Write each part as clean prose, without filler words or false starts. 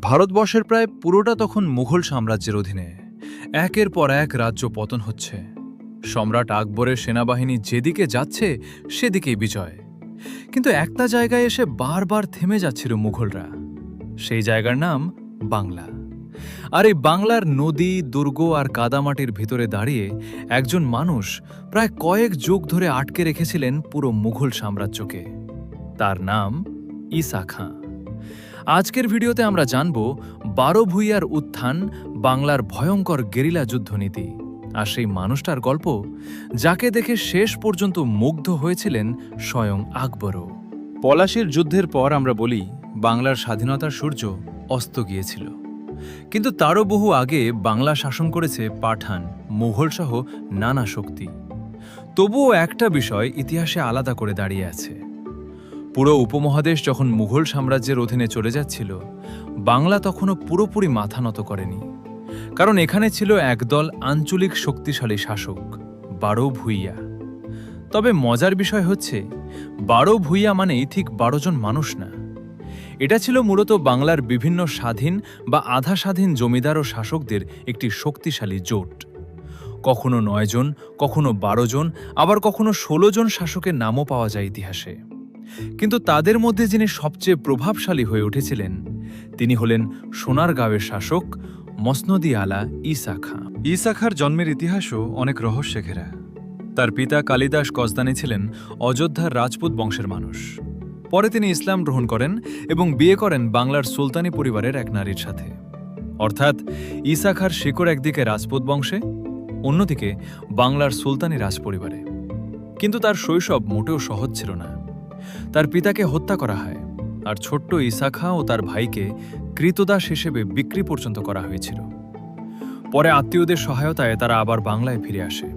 ভারতবর্ষের প্রায় পুরোটা তখন মুঘল সাম্রাজ্যের অধীনে। একের পর এক রাজ্য পতন হচ্ছে। সম্রাট আকবরের সেনাবাহিনী যেদিকে যাচ্ছে সেদিকেই বিজয়। কিন্তু একটা জায়গায় এসে বারবার থেমে যাচ্ছিল মুঘলরা। সেই জায়গার নাম বাংলা। আর এই বাংলার নদী, দুর্গ আর কাদামাটির ভিতরে দাঁড়িয়ে একজন মানুষ প্রায় কয়েক যুগ ধরে আটকে রেখেছিলেন পুরো মুঘল সাম্রাজ্যকে। তার নাম ঈসা খাঁ। আজকের ভিডিওতে আমরা জানব ১২ ভূঁইয়ার উত্থান, বাংলার ভয়ঙ্কর গেরিলা যুদ্ধনীতি আর সেই মানুষটার গল্প যাকে দেখে শেষ পর্যন্ত মুগ্ধ হয়েছিলেন স্বয়ং আকবরও। পলাশীর যুদ্ধের পর আমরা বলি বাংলার স্বাধীনতার সূর্য অস্ত গিয়েছিল। কিন্তু তারও বহু আগে বাংলা শাসন করেছে পাঠান, মুঘল সহ নানা শক্তি। তবুও একটা বিষয় ইতিহাসে আলাদা করে দাঁড়িয়ে আছে। পুরো উপমহাদেশ যখন মুঘল সাম্রাজ্যের অধীনে চলে যাচ্ছিল, বাংলা তখনও পুরোপুরি মাথা নত করেনি। কারণ এখানে ছিল একদল আঞ্চলিক শক্তিশালী শাসক, ১২ ভূঁইয়া। তবে মজার বিষয় হচ্ছে ১২ ভূঁইয়া মানেই ঠিক ১২ জন মানুষ না। এটা ছিল মূলত বাংলার বিভিন্ন স্বাধীন বা আধা স্বাধীন জমিদার ও শাসকদের একটি শক্তিশালী জোট। কখনো ৯ জন, কখনো ১২ জন, আবার কখনো ১৬ জন শাসকের নামও পাওয়া যায় ইতিহাসে। কিন্তু তাদের মধ্যে যিনি সবচেয়ে প্রভাবশালী হয়ে উঠেছিলেন তিনি হলেন সোনারগাঁওয়ের শাসক মসনদী আলা ঈসা খাঁ। ঈসা খাঁর জন্মের ইতিহাসও অনেক রহস্যে ঘেরা। তার পিতা কালিদাস কসদানি ছিলেন অযোধ্যার রাজপুত বংশের মানুষ। পরে তিনি ইসলাম গ্রহণ করেন এবং বিয়ে করেন বাংলার সুলতানি পরিবারের এক নারীর সাথে। অর্থাৎ ঈসা খাঁর শিকড় একদিকে রাজপুত বংশে, অন্যদিকে বাংলার সুলতানি রাজপরিবারে। কিন্তু তার শৈশব মোটেও সহজ ছিল না। তার পিতাকে হত্যা করা হয়, আর ছোট্ট ঈসা খাঁ ও তার ভাইকে কৃতদাস হিসেবে বিক্রি পর্যন্ত করা হয়েছিল। পরে আত্মীয়দের সহায়তায় তারা আবার বাংলায় ফিরে আসে,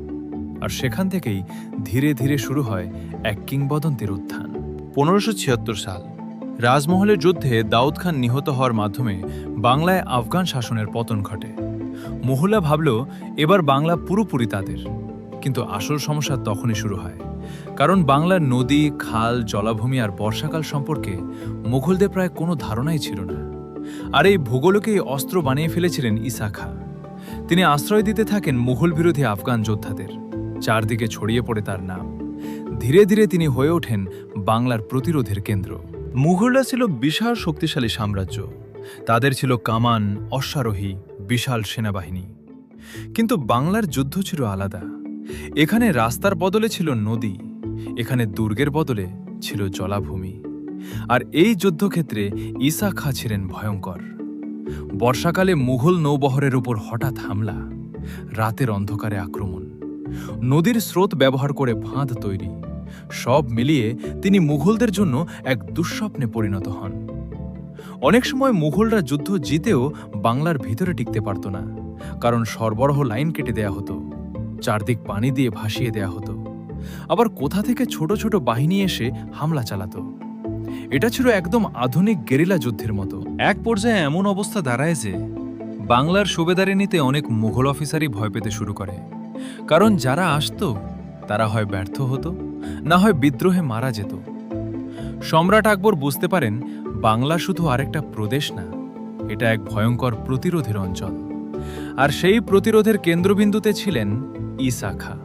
আর সেখান থেকেই ধীরে ধীরে শুরু হয় এক কিংবদন্তির উত্থান। ১৫৭৬ সাল রাজমহলের যুদ্ধে দাউদ খান নিহত হওয়ার মাধ্যমে বাংলায় আফগান শাসনের পতন ঘটে। মুঘলরা ভাবল এবার বাংলা পুরোপুরি তাদের। কিন্তু আসল সমস্যা তখনই শুরু হয়, কারণ বাংলার নদী, খাল, জলাভূমি আর বর্ষাকাল সম্পর্কে মুঘলদের প্রায় কোনো ধারণাই ছিল না। আর এই ভূগোলকেই অস্ত্র বানিয়ে ফেলেছিলেন ঈসা খাঁ। তিনি আশ্রয় দিতে থাকেন মুঘল বিরোধী আফগান যোদ্ধাদের। চারদিকে ছড়িয়ে পড়ে তার নাম। ধীরে ধীরে তিনি হয়ে ওঠেন বাংলার প্রতিরোধের কেন্দ্র। মুঘলরা ছিল বিশাল শক্তিশালী সাম্রাজ্য। তাদের ছিল কামান, অশ্বারোহী, বিশাল সেনাবাহিনী। কিন্তু বাংলার যুদ্ধ ছিল আলাদা। এখানে রাস্তার বদলে ছিল নদী, এখানে দুর্গের বদলে ছিল জলাভূমি। আর এই যুদ্ধক্ষেত্রে ঈসা খাঁ ছিলেন ভয়ঙ্কর। বর্ষাকালে মুঘল নৌবহরের উপর হঠাৎ হামলা, রাতের অন্ধকারে আক্রমণ, নদীর স্রোত ব্যবহার করে বাঁধ তৈরি, সব মিলিয়ে তিনি মুঘলদের জন্য এক দুঃস্বপ্নে পরিণত হন। অনেক সময় মুঘলরা যুদ্ধ জিতেও বাংলার ভিতরে টিকতে পারত না, কারণ সরবরাহ লাইন কেটে দেয়া হতো, চারদিক পানি দিয়ে ভাসিয়ে দেয়া হতো, আবার কোথা থেকে ছোট ছোট বাহিনী এসে হামলা চালাতো। এটা ছিল একদম আধুনিক গেরিলা যুদ্ধের মতো। এক পর্যায়ে এমন অবস্থা দাঁড়ায় যে বাংলার সুবেদারি নিতে অনেক মুঘল অফিসারই ভয় পেতে শুরু করে, কারণ যারা আসতো তারা হয় ব্যর্থ হতো, না হয় বিদ্রোহে মারা যেত। সম্রাট আকবর বুঝতে পারেন বাংলা শুধু আরেকটা প্রদেশ না, এটা এক ভয়ঙ্কর প্রতিরোধের অঞ্চল। আর সেই প্রতিরোধের কেন্দ্রবিন্দুতে ছিলেন ঈসা খাঁ।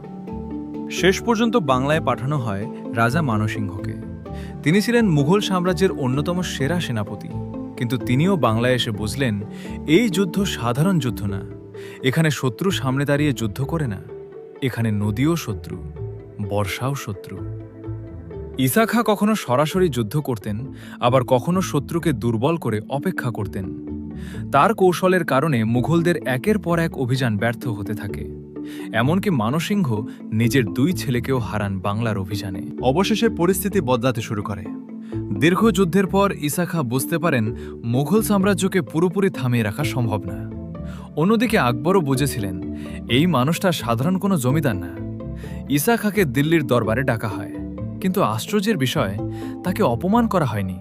শেষ পর্যন্ত বাংলায় পাঠানো হয় রাজা মানসিংহকে। তিনি ছিলেন মুঘল সাম্রাজ্যের অন্যতম সেরা সেনাপতি। কিন্তু তিনিও বাংলায় এসে বুঝলেন এই যুদ্ধ সাধারণ যুদ্ধ না। এখানে শত্রু সামনে দাঁড়িয়ে যুদ্ধ করে না, এখানে নদীও শত্রু, বর্ষাও শত্রু। ঈসা খাঁ কখনো সরাসরি যুদ্ধ করতেন, আবার কখনো শত্রুকে দুর্বল করে অপেক্ষা করতেন। তার কৌশলের কারণে মুঘলদের একের পর এক অভিযান ব্যর্থ হতে থাকে। এমনকি মানসিংহ নিজের ২ ছেলেকেও হারান বাংলার অভিযানে। অবশেষে পরিস্থিতি বদলাতে শুরু করে। দীর্ঘ যুদ্ধের পর ঈসা খাঁ বুঝতে পারেন মুঘল সাম্রাজ্যকে পুরোপুরি থামিয়ে রাখা সম্ভব না। অন্যদিকে আকবরও বুঝেছিলেন এই মানুষটা সাধারণ কোনো জমিদার না। ঈসা খাঁকে দিল্লির দরবারে ডাকা হয়, কিন্তু আশ্চর্যের বিষয় তাকে অপমান করা হয়নি,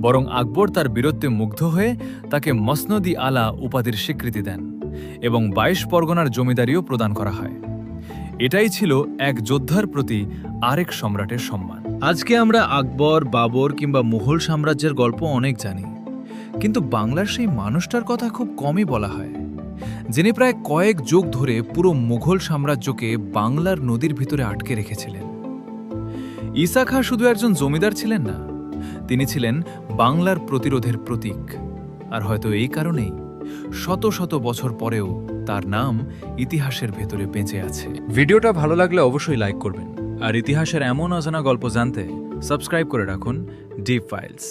বরং আকবর তার বীরত্বে মুগ্ধ হয়ে তাকে মসনদী আলা উপাধির স্বীকৃতি দেন এবং ২২ পরগনার জমিদারিও প্রদান করা হয়। এটাই ছিল এক যোদ্ধার প্রতি আরেক সম্রাটের সম্মান। আজকে আমরা আকবর, বাবর কিংবা মুঘল সাম্রাজ্যের গল্প অনেক জানি, কিন্তু বাংলার সেই মানুষটার কথা খুব কমই বলা হয়, যিনি প্রায় কয়েক যুগ ধরে পুরো মুঘল সাম্রাজ্যকে বাংলার নদীর ভিতরে আটকে রেখেছিলেন। ঈসা খাঁ শুধু একজন জমিদার ছিলেন না, তিনি ছিলেন বাংলার প্রতিরোধের প্রতীক। আর হয়তো এই কারণেই শত শত বছর পরেও তার নাম ইতিহাসের ভেতরে বেঁচে আছে। ভিডিওটা ভালো লাগলে অবশ্যই লাইক করবেন, আর ইতিহাসের এমন অজানা গল্প জানতে সাবস্ক্রাইব করে রাখুন ডিপ ফাইলস।